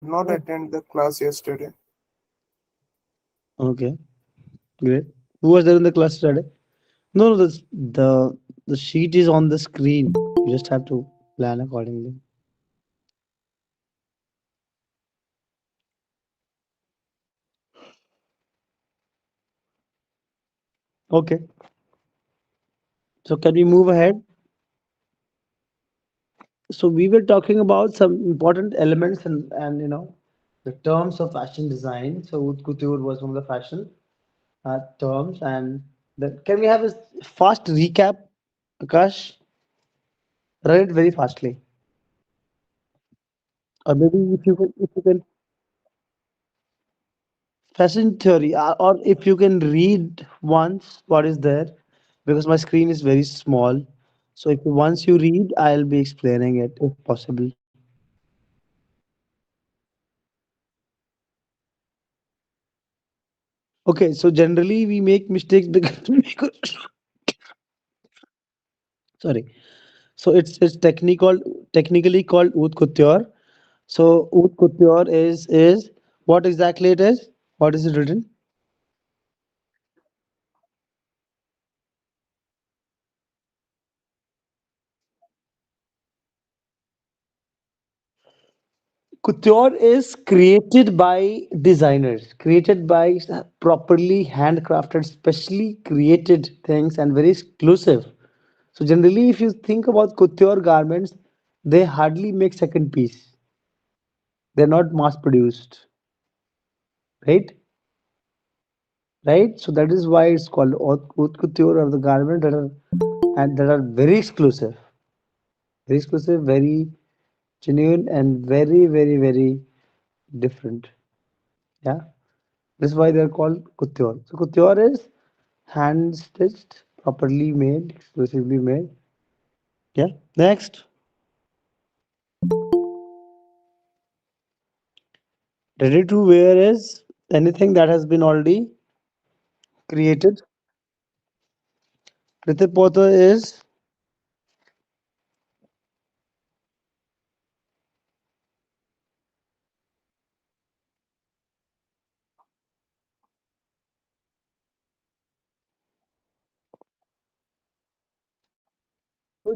not attend the class yesterday. Okay, great. Who was there in the class today? No, no, the sheet is on the screen. You just have to plan accordingly. Okay, so can we move ahead? So we were talking about some important elements and the terms of fashion design. So haute couture was one of the fashion terms, and can we have a fast recap, Akash? Run it very fastly, or maybe if you can fashion theory, or if you can read once what is there, because my screen is very small. So if once you read, I'll be explaining it if possible. Okay, so generally we make mistakes because sorry. So it's technically called haute couture. So haute couture is what exactly it is? What is it written? Couture is created by designers, created by properly handcrafted, specially created things and very exclusive. So generally, if you think about couture garments, they hardly make second piece. They're not mass produced, right? Right. So that is why it's called haute couture, or the garment that are very exclusive, very genuine, and very very very different. Yeah. This is why they're called couture. So couture is hand stitched, properly made, exclusively made. Yeah. Next, ready to wear is anything that has been already created. Pritipota is so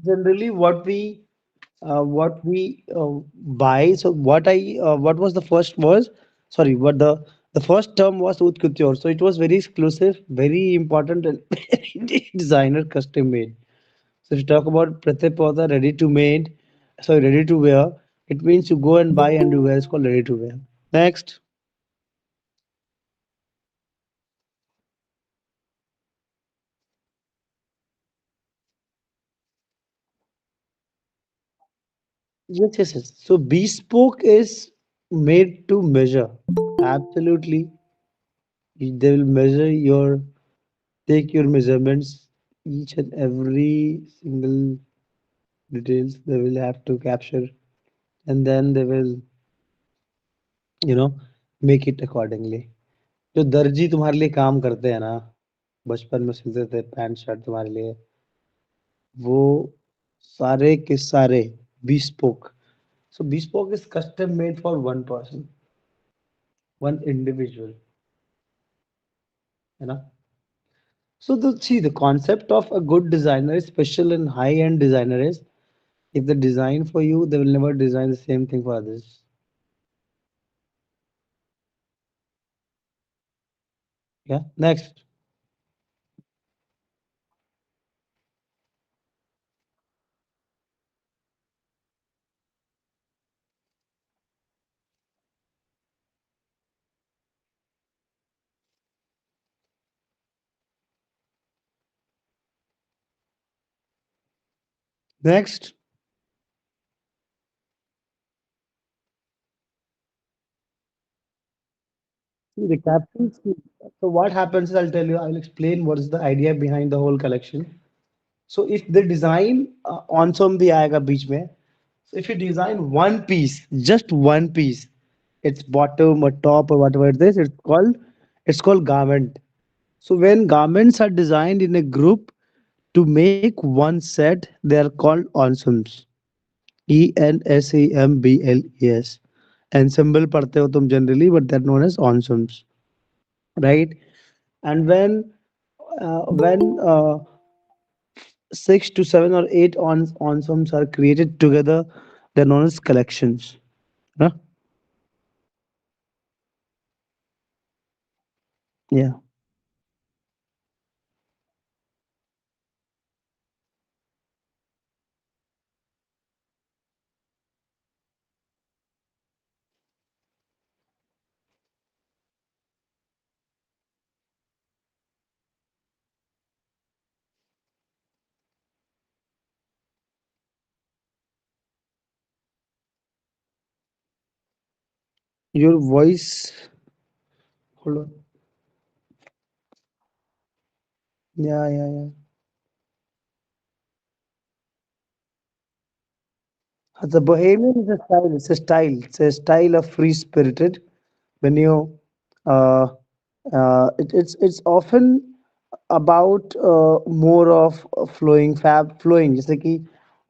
generally what we buy. So what was the first was sorry what the first term was haute couture. So it was very exclusive, very important, and very designer custom made. So if you talk about Pratyek Pauda ready to made, sorry, ready to wear, it means you go and buy and you wear. It's called ready to wear. Next, yes, yes, yes. So bespoke is made to measure. Absolutely, they will measure take your measurements, each and every single details they will have to capture, and then they will, you know, make it accordingly. जो दर्जी तुम्हारे लिए काम करते हैं ना, बचपन में सिलते थे पैंट शर्ट तुम्हारे लिए, वो सारे के सारे bespoke. So bespoke is custom made for one person, one individual, you know. So the concept of a good designer is special and high end designer is if they design for you, they will never design the same thing for others. Yeah. Next. Next. See the captions. So what happens is I'll tell you. I'll explain what is the idea behind the whole collection. So if the design ensemble भी आएगा बीच में. So if you design one piece, just one piece, its bottom or top or whatever it is, it's called garment. So when garments are designed in a group to make one set, they are called ensembles. ENSEMBLES. ensemble पढ़ते हो तुम generally, but they're known as ensembles, right? And when 6 to 7 or 8 ensembles are created together, they're known as collections. Huh? Yeah. Your voice. Hold on. Yeah, yeah, yeah. The Bohemian is a style. It's a style. It's a style of free spirited. When you, uh, it's often about more of flowing fab flowing. जैसे कि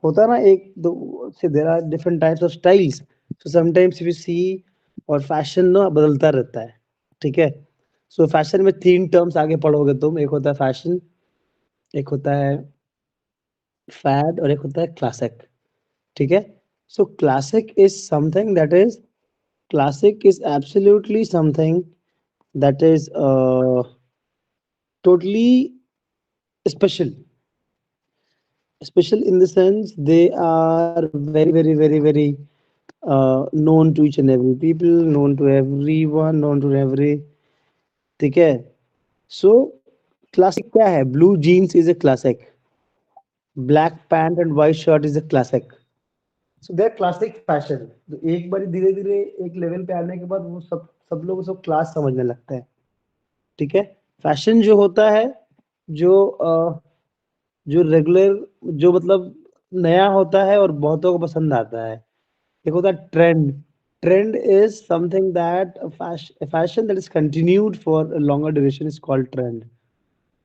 होता है ना एक दो से there are different types of styles. So sometimes if you see और fashion ना बदलता रहता है. ठीक है. So fashion में 3 terms आगे पढ़ोगे तुम. एक होता है fashion, एक होता है fad और एक होता है classic. ठीक है. So classic is something that is classic is absolutely something that is totally special. Special in the sense they are very known to each and every people, known to everyone, known to every. ठीक है. So classic क्या है? Blue jeans is a classic. Black pant and white shirt is a classic. So they're classic fashion. तो एक बार धीरे धीरे एक level पे आने के बाद वो सब लोग उसको क्लास समझने लगते हैं. ठीक है. फैशन जो होता है, जो जो रेगुलर, जो मतलब नया होता है और बहुतों को पसंद आता है. एक होता है trend. Trend is something that fashion that is continued for longer duration is called trend.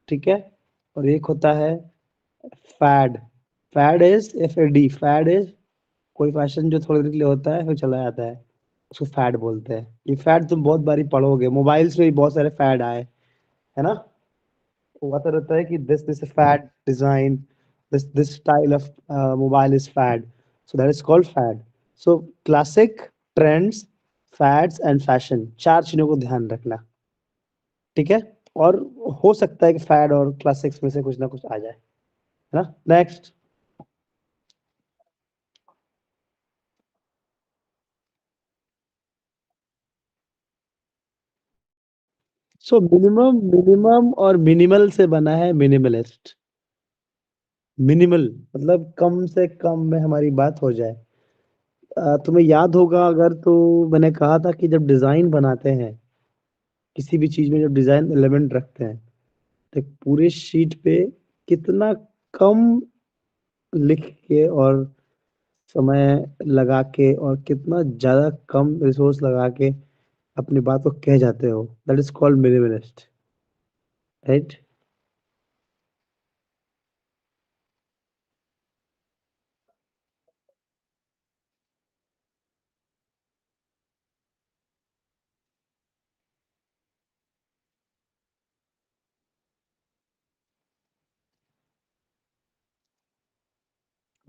ठीक है. और एक होता है fad. Fad is FAD. Fad is कोई फैशन जो थोड़ी देर के लिए होता है फिर चला जाता है. उसको फैड बोलते हैं. ये फैड तुम बहुत बारी पढ़ोगे. मोबाइल्स में भी बहुत सारे फैड आए, है ना. वो आता रहता है कि this fad design, this style of mobile is fad. So that is called fad. So classic, trends, fads and fashion, 4 चीजों को ध्यान रखना. ठीक है. और हो सकता है कि फैड और क्लासिक्स में से कुछ ना कुछ आ जाए, है ना. नेक्स्ट. सो मिनिमम, मिनिमम और मिनिमल से बना है मिनिमलिस्ट. मिनिमल मतलब कम से कम में हमारी बात हो जाए. तुम्हें याद होगा अगर, तो मैंने कहा था कि जब डिजाइन बनाते हैं किसी भी चीज में, जब डिजाइन एलिमेंट रखते हैं तो एक पूरे शीट पे कितना कम लिख के और समय लगा के और कितना ज्यादा कम रिसोर्स लगा के अपनी बात को कह जाते हो, that is called minimalist, right.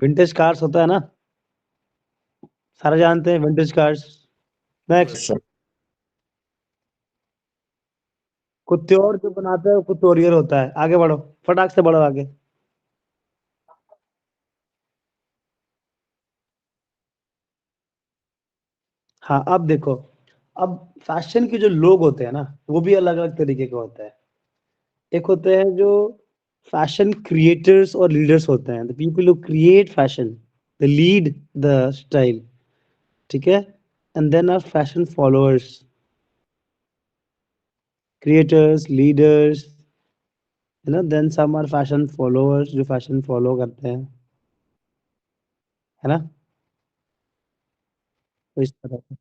Vintage cars होता है ना, सारे जानते हैं विंटेज कार्स. नेक्स्ट. Sure. कुत्योर जो बनाता है वो कुत्तोरियर होता है. आगे बढ़ो, फटाक से बढ़ो आगे. हाँ, अब देखो. अब फैशन के जो लोग होते हैं ना, वो भी अलग अलग तरीके के होते हैं. एक होते हैं जो फैशन क्रिएटर्स और लीडर्स होते हैं. The people who create fashion, the lead the style. ठीक है. And then are fashion followers. Creators, leaders, है ना. Then some are fashion followers जो फैशन फॉलो करते हैं, है ना. तो इस तरह से.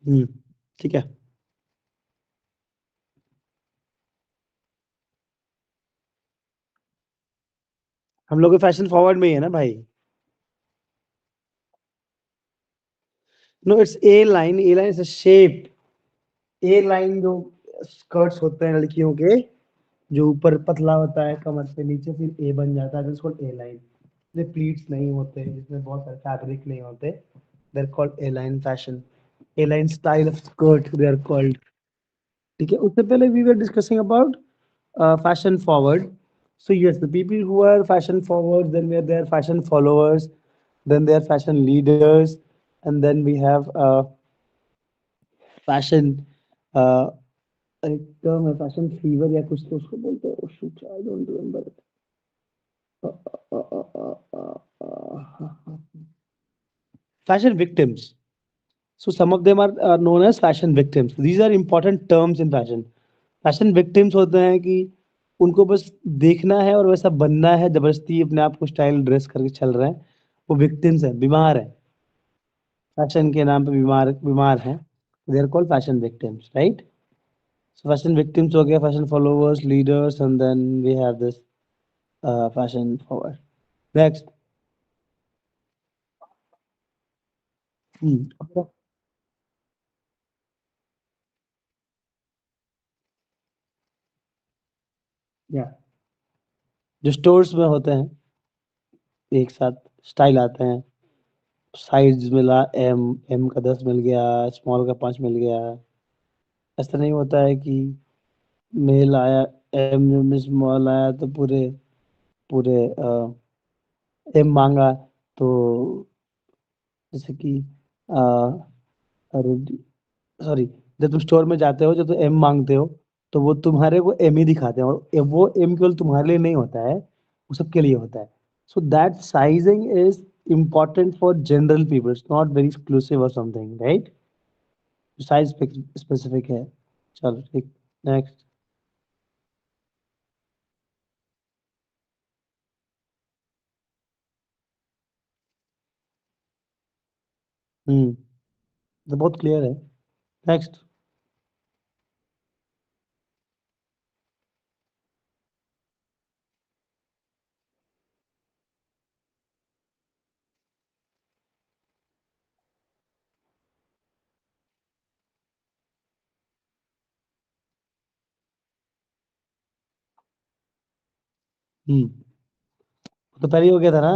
हम्म, ठीक है। हम लोग फैशन फॉरवर्ड में ही है ना भाई। No, it's A line is a shape. A line जो स्कर्ट्स होते हैं लड़कियों के, जो ऊपर पतला होता है कमर से नीचे, फिर ए बन जाता है, जिसको ए लाइन। इसमें प्लीट्स नहीं होते, इसमें बहुत सारे फैब्रिक नहीं होते, they are called A line fashion, A line style of skirt they are called. ठीक है, उससे पहले we were discussing about fashion forward. So yes, the people who are fashion forward, then we are their fashion followers, then they are fashion leaders, and then we have fashion uh, एक term है fashion fever या कुछ तो उसको बोलते हैं, oh shoot, I don't remember it. Fashion victims. So some of them are known as fashion victims. These are important terms in fashion. Fashion victims होते हैं कि उनको बस देखना है और वैसा बनना है, जबरदस्ती अपने आप को स्टाइल ड्रेस करके चल रहे हैं। वो विक्टिम्स हैं, बीमार हैं, फैशन के नाम पे बीमार बीमार हैं। They are called fashion victims, right? So fashion victims हो गया, fashion followers, leaders, and then we have this fashion forward. Next. या जो स्टोर्स में होते हैं, एक साथ स्टाइल आते हैं, साइज मिला, एम एम का 10 मिल गया, स्मॉल का 5 मिल गया। ऐसा नहीं होता है कि मेल आया, एम में स्मॉल आया तो पूरे पूरे एम मांगा। तो जैसे कि सॉरी, जब तुम स्टोर में जाते हो, जब तुम एम मांगते हो, तो वो तुम्हारे को एम ही दिखाते हैं, और वो एम केवल तुम्हारे लिए नहीं होता है, वो सबके लिए होता है। So that sizing is important for general people, it's not very exclusive or something, right? Size specific है। चलो ठीक, नेक्स्ट। तो बहुत क्लियर है। नेक्स्ट। तो पहले ही हो गया था ना।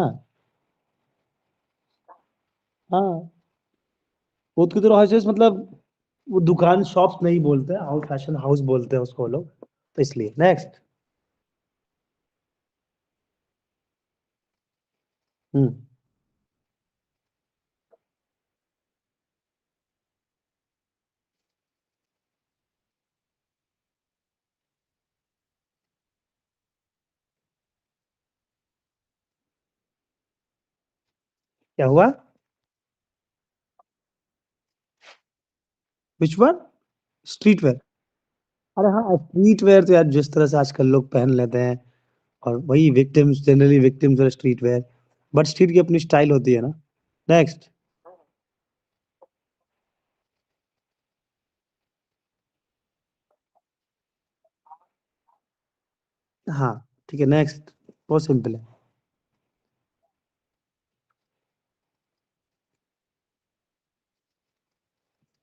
हाँ, खुद की तरह हाउसेस मतलब, वो दुकान शॉप्स नहीं बोलते, हाउस फैशन हाउस बोलते हैं उसको लोग, तो इसलिए। नेक्स्ट। हम्म, क्या हुआ? Which one? Street wear? अरे हाँ, स्ट्रीट वेयर तो यार जिस तरह से आजकल लोग पहन लेते हैं, और वही विक्टिम्स, जनरली विक्टिम्स और स्ट्रीट वेयर, बट स्ट्रीट की अपनी स्टाइल होती है ना। नेक्स्ट। हाँ, ठीक है, नेक्स्ट। बहुत सिंपल है।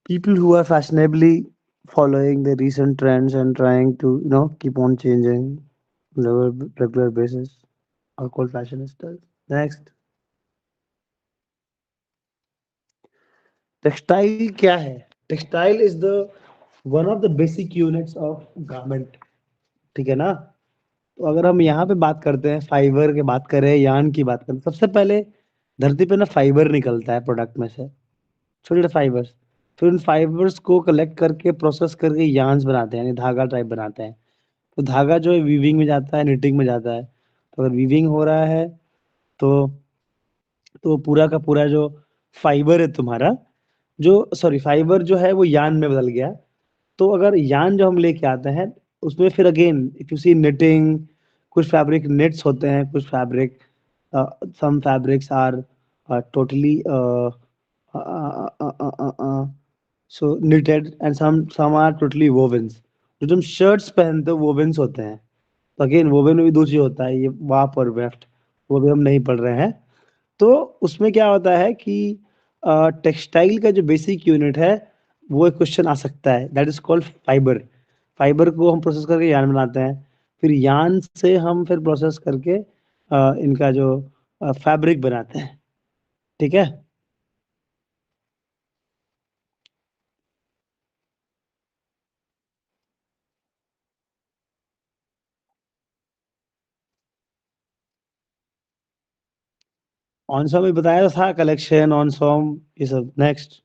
People who are fashionably following the recent trends and trying to, keep on changing regular basis are called fashionistas. Next, textile क्या है? Textile is the one of the basic units of garment. ठीक है ना? तो अगर हम यहाँ पे बात करते हैं, फाइबर की बात करें, यार्न की बात करें, सबसे पहले धरती पे ना फाइबर निकलता है प्रोडक्ट में से, छोटे छोटे फाइबर्स। फिर उन फाइबर्स को कलेक्ट करके प्रोसेस करके यार्न्स बनाते हैं, यानी धागा टाइप बनाते हैं। तो धागा जो है वीविंग में जाता है, निटिंग में जाता है। तो अगर वीविंग हो रहा है, तो पूरा का पूरा जो फाइबर है तुम्हारा, जो सॉरी फाइबर जो है वो यान में बदल गया। तो अगर यान जो हम लेके आते हैं, उसमें फिर again if you see knitting, कुछ फैब्रिक नेट्स होते हैं, कुछ fabric, some fabrics are totally so knitted and some are totally wovens. जो तुम शर्ट्स पहनते हो वोवेन्स होते हैं. तो अगेन वोवेन में भी दो चीज होता है, ये वाप और वेफ्ट, वो भी हम नहीं पढ़ रहे हैं. तो उसमें क्या होता है कि टेक्सटाइल का जो बेसिक यूनिट है वो एक क्वेश्चन आ सकता है, that is called fibre. Fibre को हम प्रोसेस करके यान बनाते हैं, फिर यान से हम फिर प्रोसेस करके इनका जो फैब्रिक बनाते हैं. ठीक है. ऑन सॉम में बताया था, कलेक्शन ऑन सॉम ये सब. Next.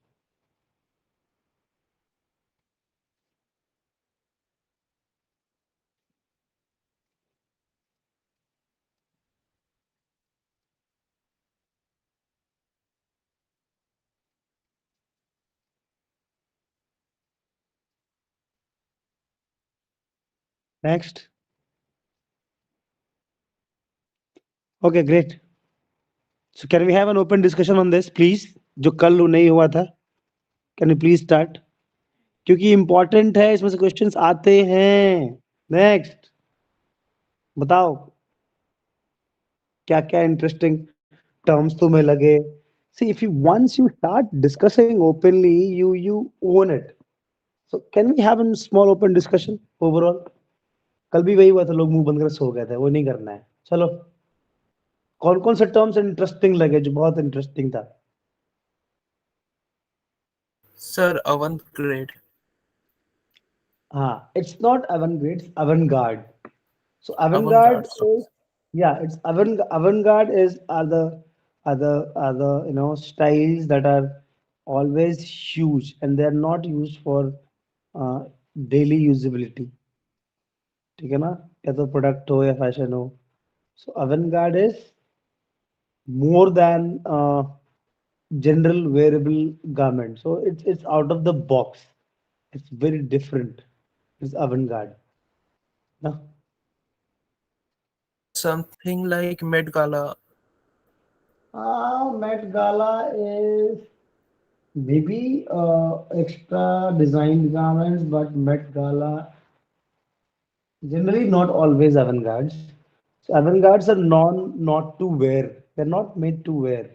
Next. Okay great. So can we have an open discussion on this please, जो कल नहीं हुआ था. कैन यू प्लीज स्टार्ट, क्योंकि इंपॉर्टेंट है, इसमें से क्वेश्चंस आते हैं. नेक्स्ट. बताओ क्या क्या इंटरेस्टिंग टर्म्स तुम्हें लगे. See if you once you start discussing openly, you own it. So can we have an small open discussion overall. कल भी वही हुआ था, लोग मुंह बंद कर सो गए थे, वो नहीं करना है. चलो, कौन कौन से टर्म्स इंटरेस्टिंग लगे, जो बहुत इंटरेस्टिंग था. Sir, avant-garde. हाँ, it's not avant-garde, it's avant-garde. So avant-garde Avant-garde, sorry. is, yeah, it's avant-garde is styles that are always huge and they are not used for uh, daily usability. ठीक है ना. या तो product हो या fashion हो. So avant-garde is more than general wearable garment. So it's out of the box. It's very different. It's avant-garde. No? Something like Met Gala. Met Gala is maybe extra designed garments, but Met Gala generally not always avant-gardes. So avant-gardes are not to wear. They're not made to wear.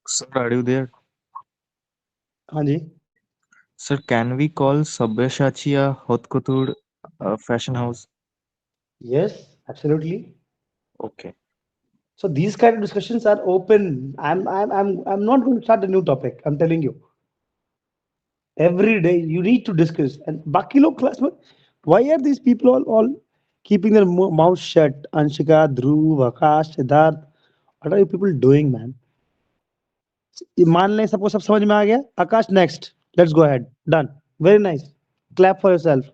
Sir, are you there? हाँ जी. Sir, can we call Sabyasachi a haute couture fashion house? Yes, absolutely. Okay. So these kind of discussions are open. I'm not going to start a new topic. I'm telling you. Every day you need to discuss. And बाकी लोग class में, why are these people all keeping their mouth shut? Anshika, Dhruv, Akash, Siddharth, what are you people doing, man? ये मान लें सबको सब समझ में आ गया. आकाश, next. Let's go ahead. Done. Very nice. Clap for yourself.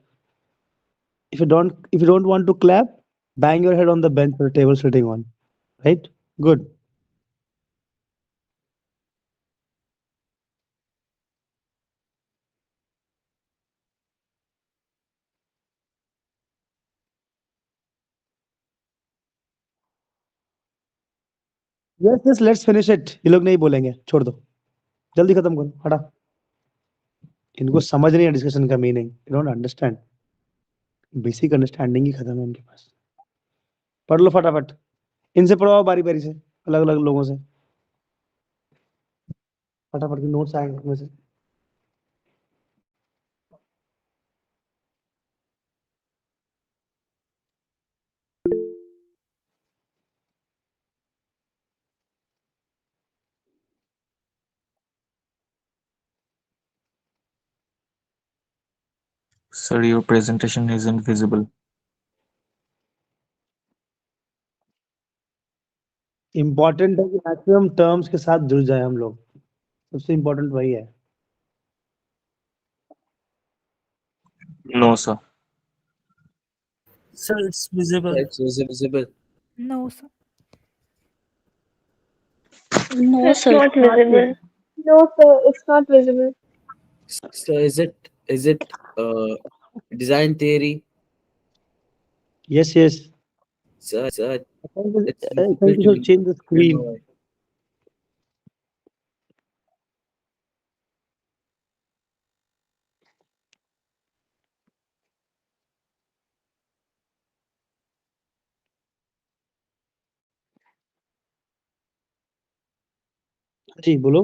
If you don't want to clap, bang your head on the bench or table sitting on. Right? Good. Yes, yes, let's finish it. ये लोग नहीं बोलेंगे, छोड़ दो. जल्दी खत्म करो, हटा. इनको समझ नहीं है डिस्कशन का meaning. You don't understand. Basic understanding ही खत्म है इनके पास. पढ़ लो फटाफट. इनसे पढ़वाओ बारी बारी से, अलग अलग लोगों से. फटाफट के नोट्स आएंगे उसमें से. Sir, your presentation isn't visible. Important है कि मैक्सिमम टर्म्स के साथ जुड़ जाए हम लोग, सबसे इम्पोर्टेंट वही है। No, sir. Sir, it's visible. It's visible. No, sir. No, It's sir, it's not not visible. visible. No, sir, it's not visible. So is it design theory? Yes, yes. Sir, it's I visible think you to should me. change the I don't know screen. why. जी बोलो।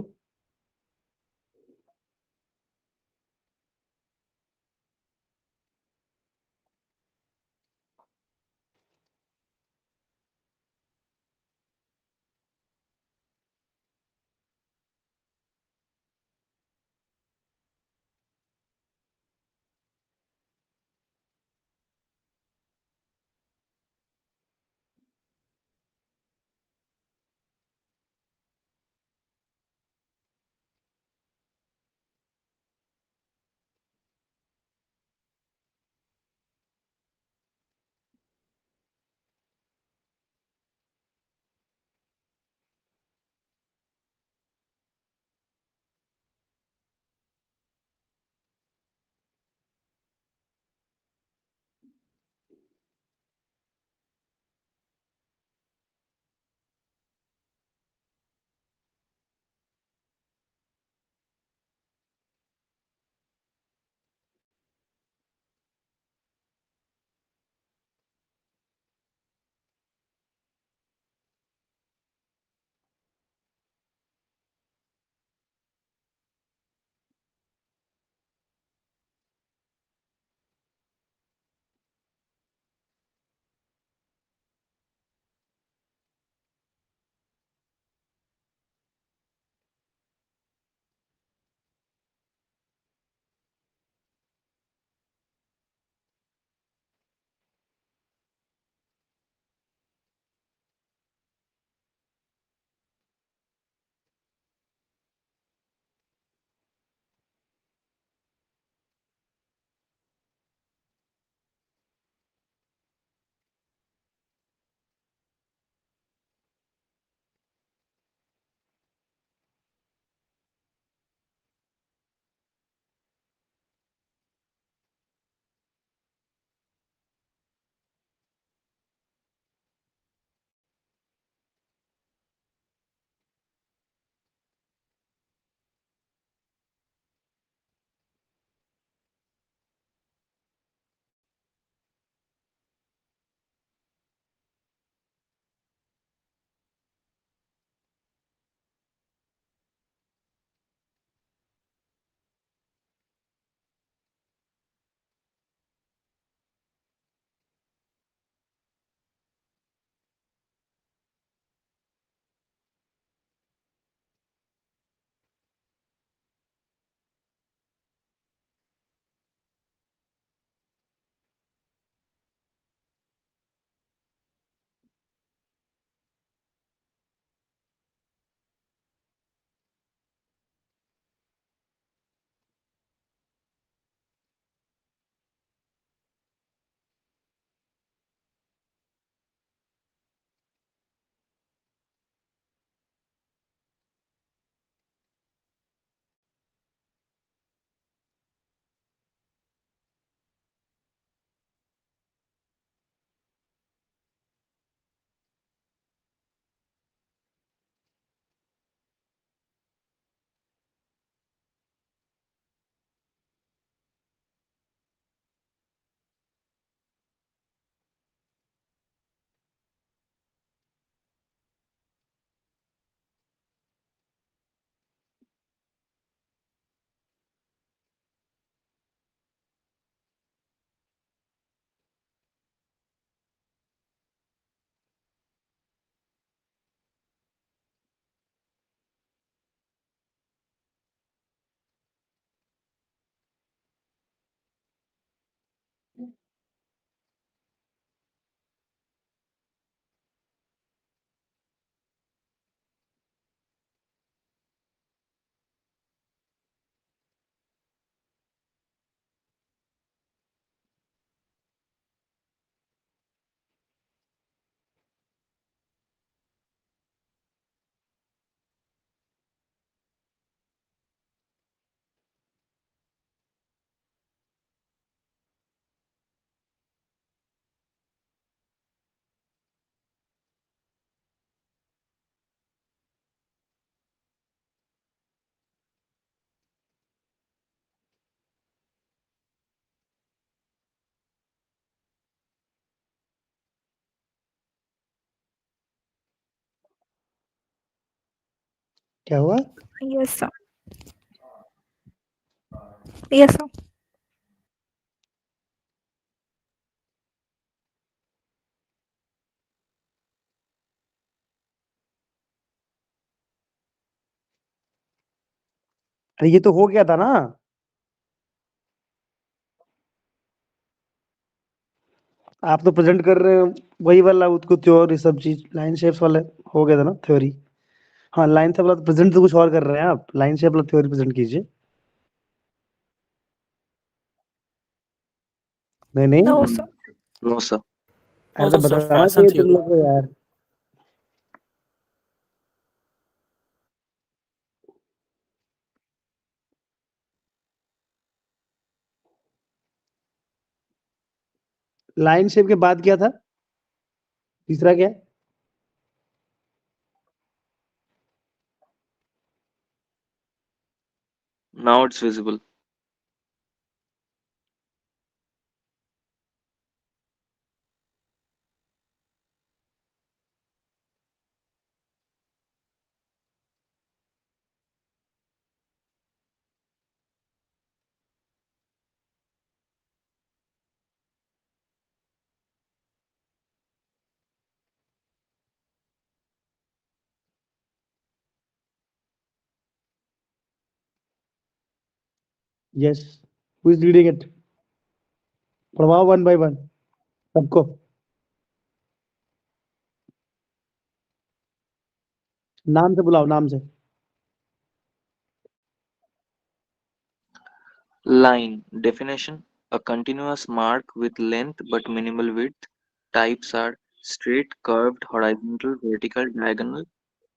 क्या हुआ? Yes, sir. Yes, sir. अरे ये तो हो गया था ना। आप तो प्रेजेंट कर रहे हो वही वाला, उसको थ्योरी सब चीज लाइन शेप्स वाले। हो गया था ना थ्योरी। हाँ, लाइन शेप वाला तो प्रेजेंट तो कुछ और कर रहे हैं आप। लाइन शेप वाला थ्योरी प्रेजेंट कीजिए। नहीं नहीं, No, Mm, sir. no, sir. अरे तो Also, sir, बताना fashion चाहिए तुम theory. लोग को यार। लाइन शेप के बाद क्या था? तीसरा क्या? Now it's visible. Yes, who is reading it? पढ़वाओ वन बाय वन सबको। नाम से बुलाओ, नाम से। Line definition: a continuous mark with length but minimal width. Types are straight, curved, horizontal, vertical, diagonal.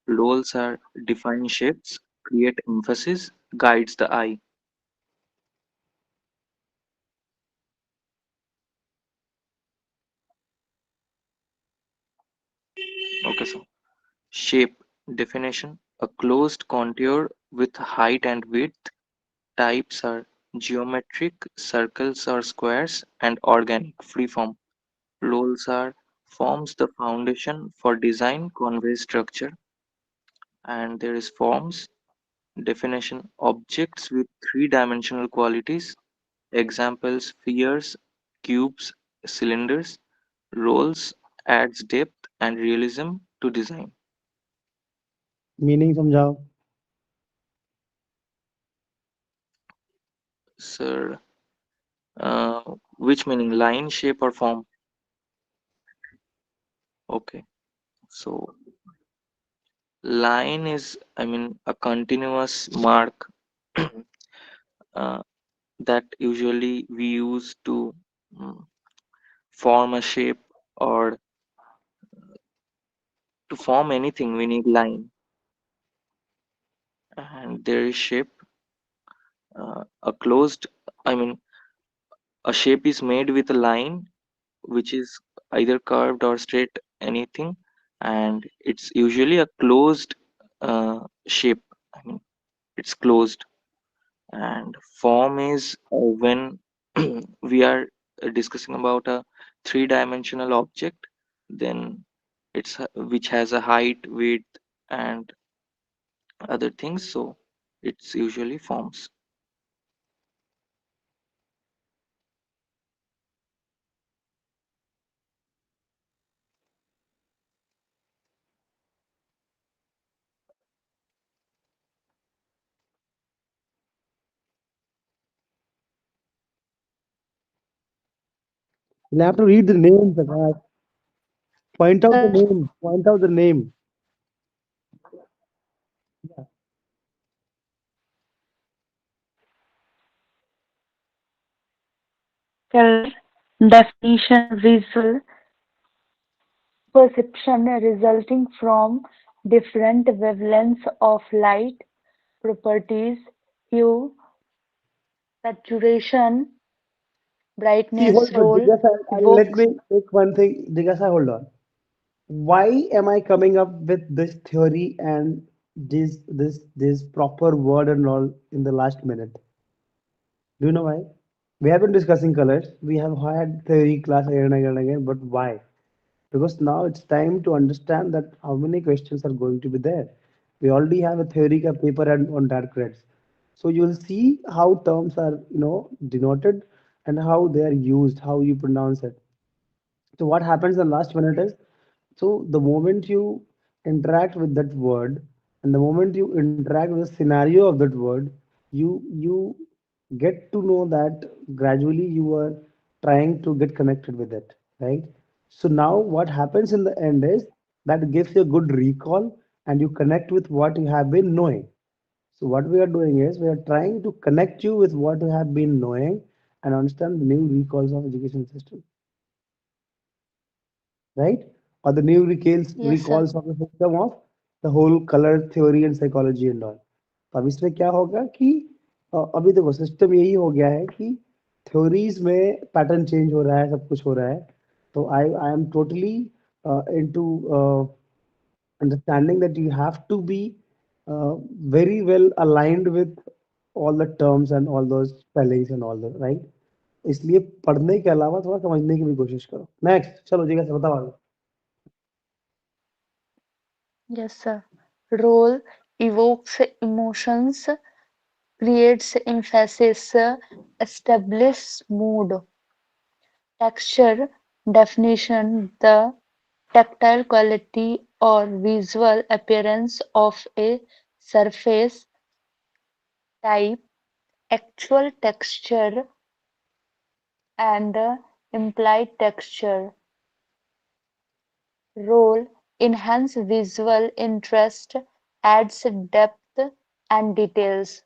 Roles are define shapes, create emphasis, guides the eye. Okay, so shape definition: a closed contour with height and width. Types are geometric, circles or squares, and organic, freeform. Roles are forms the foundation for design, convey structure. And there is forms definition: objects with three-dimensional qualities. Examples: spheres, cubes, cylinders. Roles adds depth and realism to design. Meaning समझाओ। Sir, which meaning? Line, shape, or form? Okay, so line is, I mean, a continuous mark uh, that usually we use to mm, form a shape, or to form anything we need line. And there is shape, a closed, I mean, a shape is made with a line which is either curved or straight, anything, and it's usually a closed shape. I mean, it's closed. And form is when we are discussing about a three-dimensional object, then which has a height, width, and other things, so it's usually forms. You have to read the names, Akash. Point out the name. Point out the name. Color definition visual perception resulting from different wavelengths of light properties, hue, saturation, See, brightness, hold on, role, Jigas, let evokes me take one thing. Jigas, hold on. Why am I coming up with this theory and this proper word and all in the last minute? Do you know why? We have been discussing colors. We have had theory class again and again and again, but why? Because now it's time to understand that how many questions are going to be there. We already have a theory ka paper and on that credits. So you'll see how terms are, denoted and how they are used, how you pronounce it. So what happens in the last minute is, so the moment you interact with that word and the moment you interact with the scenario of that word, you get to know that gradually you are trying to get connected with it, right? So now what happens in the end is that gives you a good recall and you connect with what you have been knowing. So what we are doing is we are trying to connect you with what you have been knowing and understand the new recalls of education system, right? Or the new Yes, sir. recalls of the system of the whole color theory and psychology and all. तो अब इसमें क्या होगा कि अभी देखो system यही हो गया है कि थ्योरीज में पैटर्न चेंज हो रहा है, सब कुछ हो रहा है. तो I am totally into understanding that you have to be very well aligned with all the terms and all those spellings and all the right. इसलिए पढ़ने के अलावा थोड़ा समझने की भी कोशिश करो. नेक्स्ट चलो जी, कैसे बताओ आगे. Yes, sir. Role evokes emotions, creates emphasis, establishes mood. Texture, definition, the tactile quality or visual appearance of a surface. Type, actual texture and implied texture. Role, enhance visual interest, adds depth and details.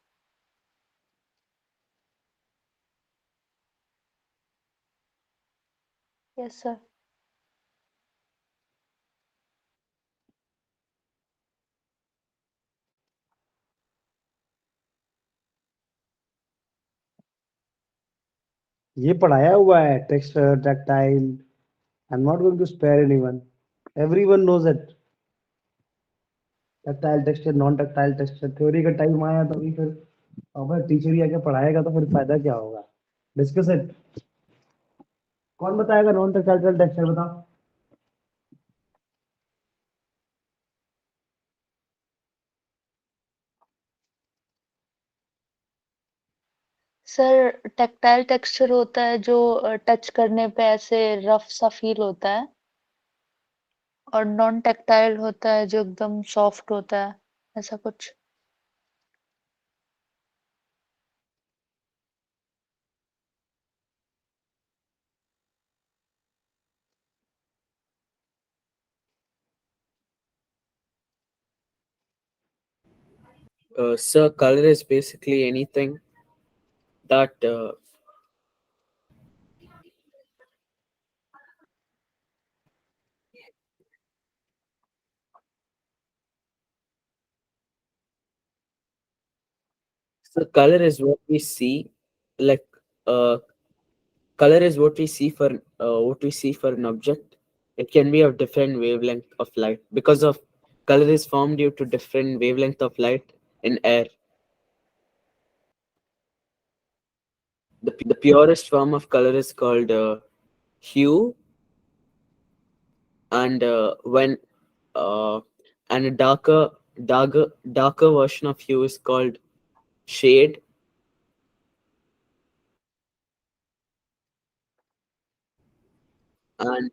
Yes, sir. ये पढ़ाया हुआ है texture tactile. I am not going to spare anyone. Everyone knows it. Tactile texture, non tactile texture, theory का time आया तो अभी फिर अब टीचर ही आके पढ़ाएगा तो फिर फायदा क्या होगा. Discuss it. कौन बताएगा नॉन टैक्टाइल टेक्सचर, बताओ. सर टैक्टाइल टेक्सचर होता है जो टच करने पे ऐसे रफ सा फील होता है और नॉन टैक्टाइल होता है जो एकदम सॉफ्ट होता है ऐसा कुछ. Sir, color is basically anything that so color is what we see, like uh, color is what we see for an object. It can be of different wavelength of light because of color is formed due to different wavelength of light in air. The purest form of color is called hue, and when uh, and a darker version of hue is called shade, and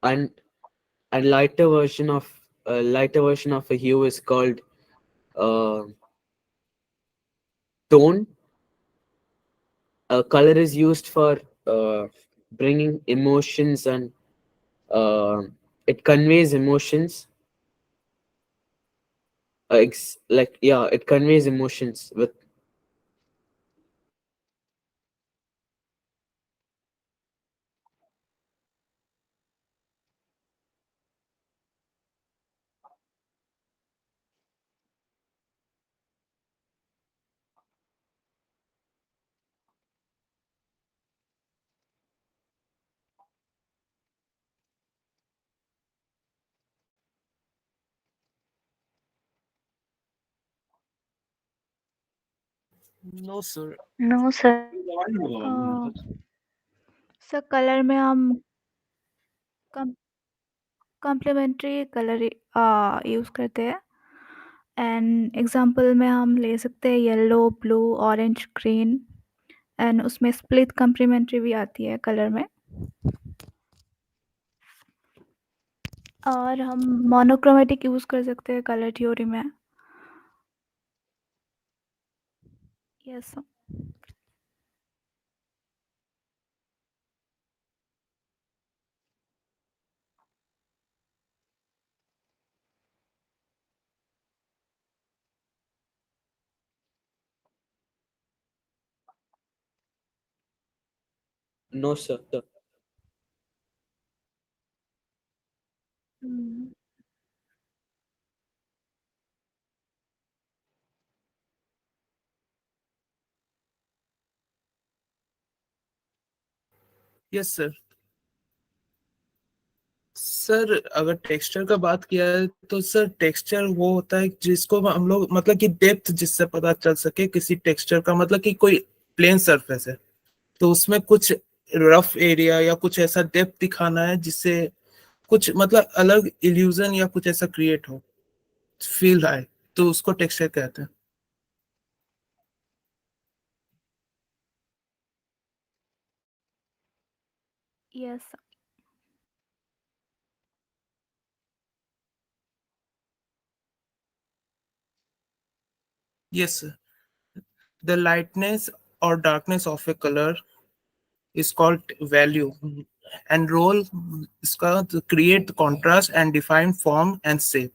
and and lighter version of a hue is called uh, tone. Color is used for bringing emotions, and uh, it conveys emotions. Like yeah, it conveys emotions with. No, sir. No, sir. Sir colour में हम कम complementary colour use करते हैं। And example में हम ले सकते हैं yellow, blue, orange, green. And उसमें स्प्लिट कॉम्प्लीमेंट्री भी आती है कलर में। और हम मोनोक्रोमेटिक यूज़ कर सकते हैं कलर थ्योरी में। Yes. No, sir. Yes sir. Sir अगर टेक्सचर का बात किया है तो सर टेक्सचर वो होता है जिसको हम लोग मतलब कि डेप्थ जिससे पता चल सके किसी टेक्सचर का, मतलब कि कोई प्लेन सरफेस है तो उसमें कुछ रफ एरिया या कुछ ऐसा डेप्थ दिखाना है जिससे कुछ मतलब अलग इल्यूजन या कुछ ऐसा क्रिएट हो, फील आए, तो उसको टेक्सचर कहते हैं। Yes. Yes sir. The lightness or darkness of a color is called value and role इसका to create contrast and define form and shape.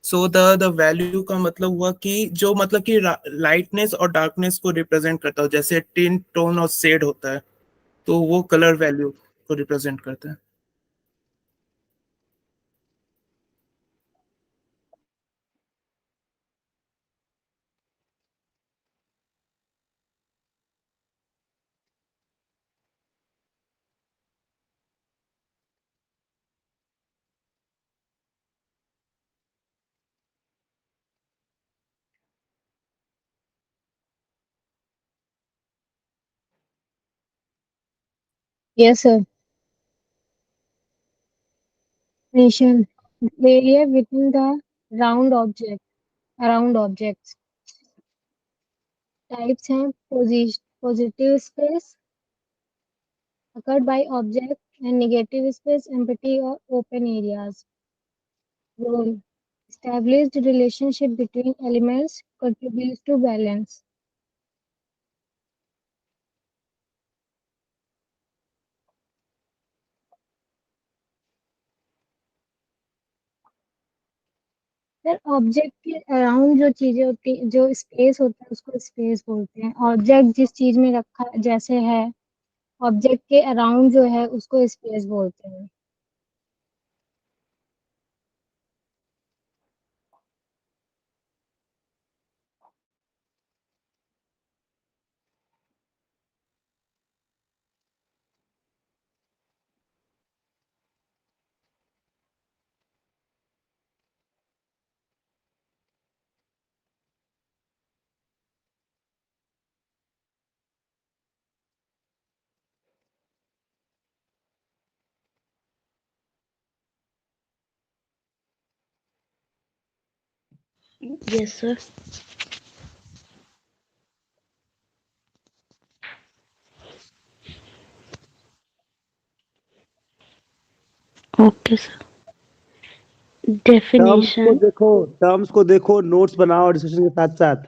So the value का मतलब हुआ कि जो मतलब कि लाइटनेस और डार्कनेस को रिप्रेजेंट करता हो, जैसे टिन टोन और शेड होता है तो वो कलर वैल्यू को रिप्रेजेंट करता है। Yes, sir. Nation. The area within the round object, around objects. Types हैं positive space occurred by object and negative space empty or open areas. Role. Established relationship between elements contributes to balance. Sir object के around जो चीजें होती जो space होता है उसको space बोलते हैं। ऑब्जेक्ट जिस चीज में रखा जैसे है ऑब्जेक्ट के अराउंड जो है उसको स्पेस बोलते हैं। Yes, sir. Okay, sir. Definition. Terms को देखो, नोट्स बनाओ डिस्कशन के साथ साथ।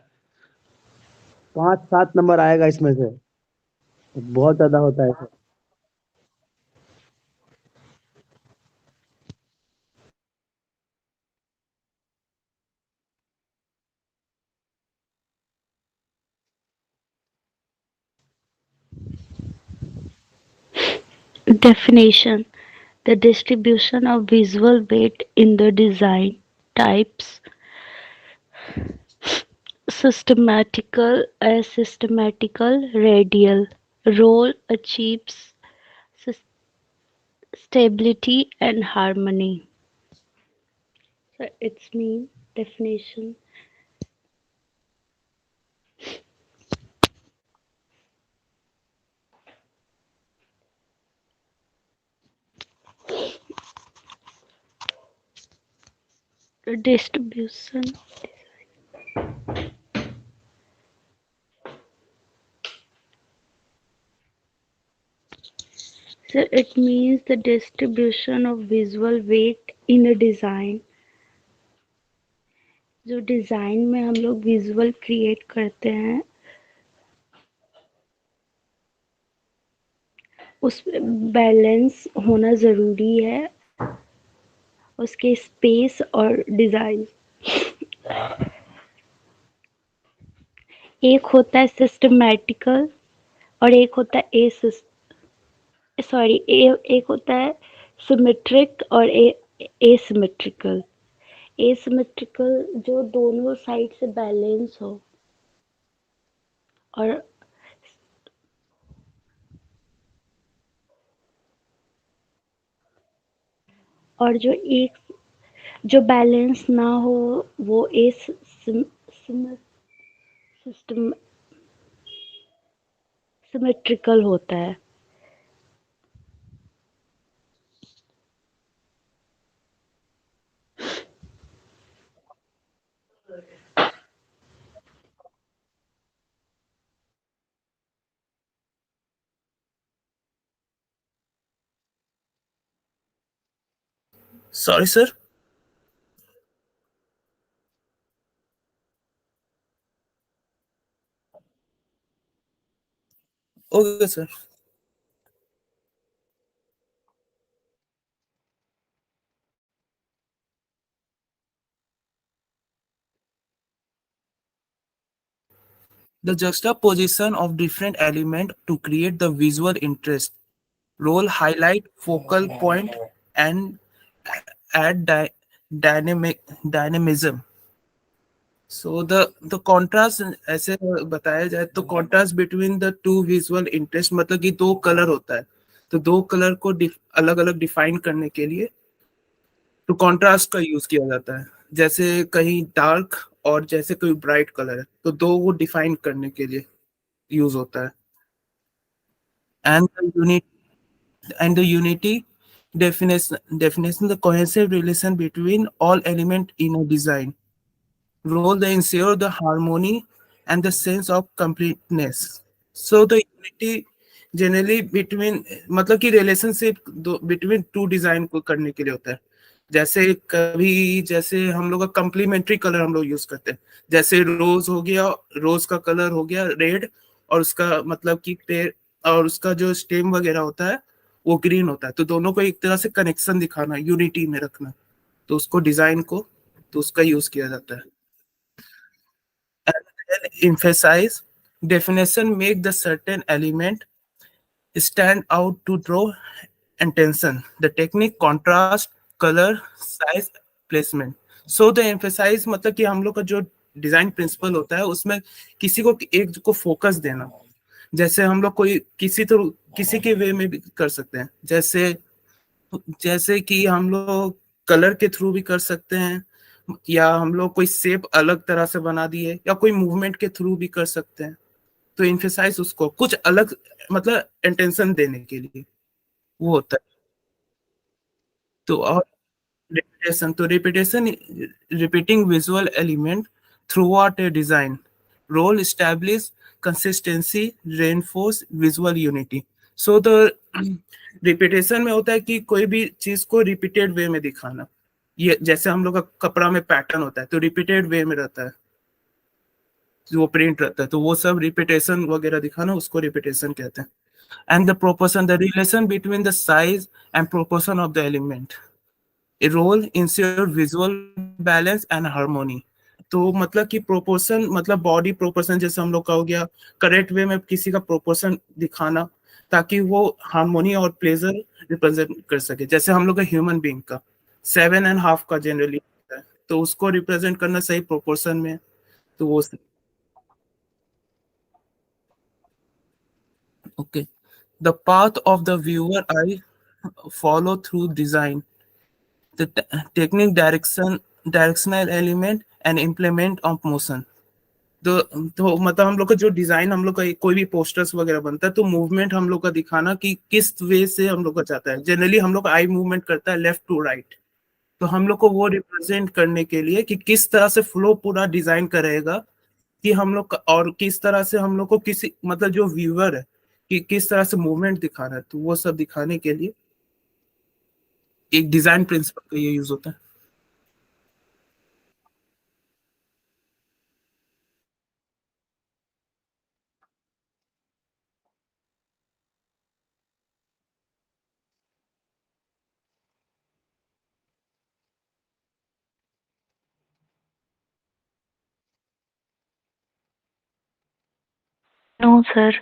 5-7 नंबर आएगा इसमें से, बहुत ज्यादा होता है। Definition. The distribution of visual weight in the design. Types. Systematical, asystematical, radial. Role achieves stability and harmony. So it's mean definition. distribution. So it means the distribution of visual weight in a design. जो design में हम लोग visual create करते हैं उस balance होना ज़रूरी है उसके स्पेस और डिज़ाइन। एक होता है सिस्टमैटिकल और एक होता है एक होता है सिमेट्रिक और एसिमेट्रिकल। एसिमेट्रिकल जो दोनों साइड से बैलेंस हो और जो एक जो बैलेंस ना हो वो सिस्टम सिमेट्रिकल होता है। Sorry, sir. Okay, sir. The juxtaposition of different elements to create the visual interest, role highlight, focal point, and add dynamism. So the contrast ऐसे बताया जाए तो contrast between the two visual interest मतलब कि दो colour होता है तो दो कलर को अलग अलग डिफाइन करने के लिए तो कॉन्ट्रास्ट का यूज किया जाता है जैसे कहीं डार्क और जैसे कोई ब्राइट कलर है तो दो को डिफाइन करने के लिए यूज होता है and the unit and the unity definition the cohesive relation between all element in a design role they ensure the harmony and the sense of completeness so the unity generally between मतलब कि relationship between two design को करने के लिए होता है जैसे कभी जैसे हम लोग का कंप्लीमेंट्री कलर हम लोग यूज करते हैं जैसे रोज हो गया रोज का कलर हो गया रेड और उसका मतलब कि पेड़ और उसका जो स्टेम वगैरह होता है वो ग्रीन होता है तो दोनों को एक तरह से कनेक्शन दिखाना यूनिटी में रखना तो उसको डिजाइन को तो उसका यूज किया जाता है and then emphasize definition make the certain element stand out to draw attention the technique contrast color size placement so the emphasize मतलब कि हम लोग का जो डिजाइन प्रिंसिपल होता है उसमें किसी को एक को फोकस देना जैसे हम लोग कोई किसी के वे में भी कर सकते हैं जैसे जैसे कि हम लोग कलर के थ्रू भी कर सकते हैं या हम लोग कोई शेप अलग तरह से बना दिए या कोई मूवमेंट के थ्रू भी कर सकते हैं तो इम्फेसाइज उसको कुछ अलग मतलब इंटेंशन देने के लिए वो होता है तो और repetition repeating visual element throughout a design role establish consistency reinforce visual unity so the repetition में होता है कि कोई भी चीज को रिपीटेड वे में दिखाना ये जैसे हम लोग का कपड़ा में पैटर्न होता है तो रिपीटेड वे में रहता है जो प्रिंट रहता है तो वो सब रिपीटेशन वगैरह दिखाना उसको रिपीटेशन कहते हैं and the proportion the relation between the size and proportion of the element a role ensure visual balance and harmony तो मतलब कि प्रोपोर्शन मतलब बॉडी प्रोपोर्शन जैसे हम लोग का हो गया करेक्ट वे में किसी का प्रोपोर्शन दिखाना ताकि वो हार्मोनी और प्लेजर रिप्रेजेंट कर सके जैसे हम लोग का ह्यूमन बीइंग का 7.5 का जनरली होता है तो उसको रिप्रेजेंट करना सही प्रोपोर्शन में तो वो okay the path of the viewer eye follow through design the technique directional element and implement of motion तो मतलब हम लोग का जो डिजाइन हम लोग का कोई भी पोस्टर्स वगैरह बनता है तो मूवमेंट हम लोग का दिखाना कि किस वे से हम लोग का चाहता है जनरली हम लोग आई मूवमेंट करता है लेफ्ट टू राइट तो हम लोग को वो रिप्रेजेंट करने के लिए कि किस तरह से फ्लो पूरा डिजाइन करेगा, कि हम लोग और किस तरह से हम लोग को किसी मतलब जो व्यूअर है कि किस तरह से मूवमेंट दिखाना है, तो वो सब दिखाने के लिए एक डिजाइन प्रिंसिपल का ये यूज होता है। No, sir.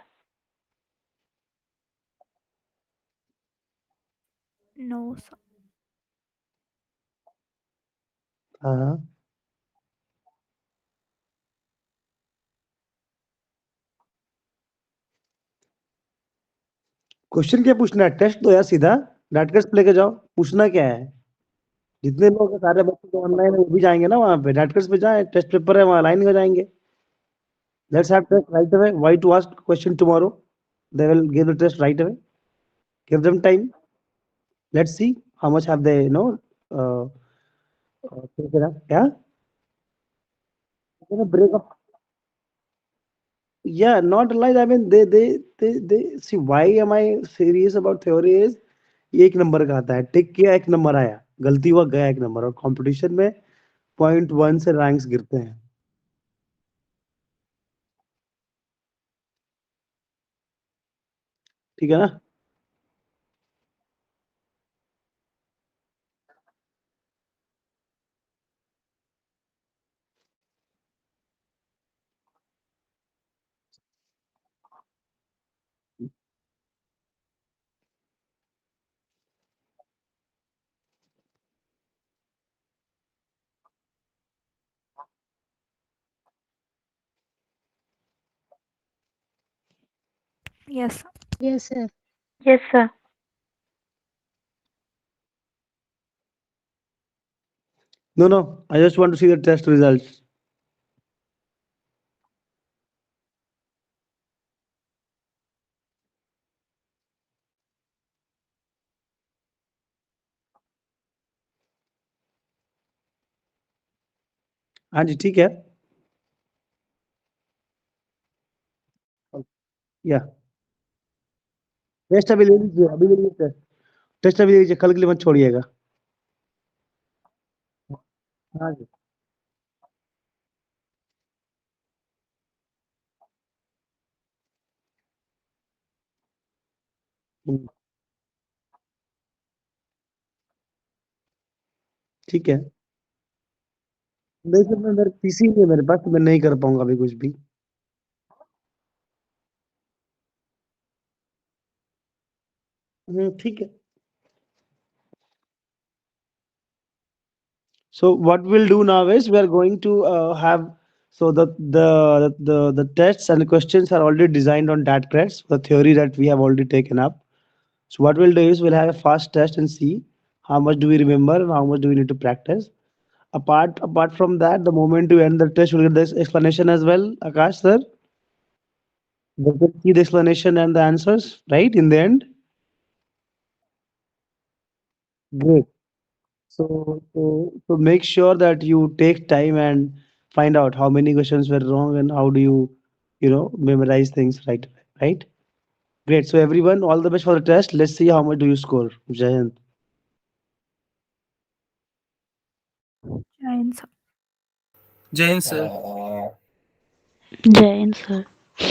No sir. हाँ हाँ। क्वेश्चन क्या पूछना है? टेस्ट दो यार सीधा, डाट टेस्ट लेके जाओ, पूछना क्या है? जितने लोग हैं, सारे बच्चे तो ऑनलाइन है, वो भी जाएंगे ना वहाँ पे, डाट टेस्ट पे जाए, टेस्ट पेपर है वहाँ, लाइन हो जाएंगे। Let's have test right away, why to ask question tomorrow, they will give the test right away, give them time, let's see how much have they know क्या break up. Yeah, not like, I mean, they see, why am I serious about theory is, ये एक number का आता है, टिक किया एक number आया, गलती हुआ गया एक नंबर, और कंपटीशन में 0.1 से रैंक्स गिरते हैं। ठीक है ना? Yes. Yes, sir. Yes, sir. No, I just want to see the test results. हाँ जी, ठीक है। या टेस्ट अभी ले लीजिए, अभी ले लीजिए टेस्ट, टेस्ट अभी ले लीजिए, कल के लिए मत छोड़िएगा। हाँ जी। ठीक है। नहीं सर, मैं मेरे पीसी नहीं है मेरे पास, तो मैं नहीं कर पाऊंगा अभी कुछ भी। ठीक है। So what we'll do now is we are going to have, so the tests and the questions are already designed on that creds, the theory that we have already taken up. So what we'll do is we'll have a fast test and see how much do we remember and how much do we need to practice. Apart from that, the moment you end the test, you'll get this explanation as well, Akash sir. You can see the explanation and the answers, right? In the end. Great. So make sure that you take time and find out how many questions were wrong and how do you memorize things right? Great. So everyone, all the best for the test. Let's see how much do you score. Jai Hind. जय Hind sir. जय Hind sir. Jai Hind, sir.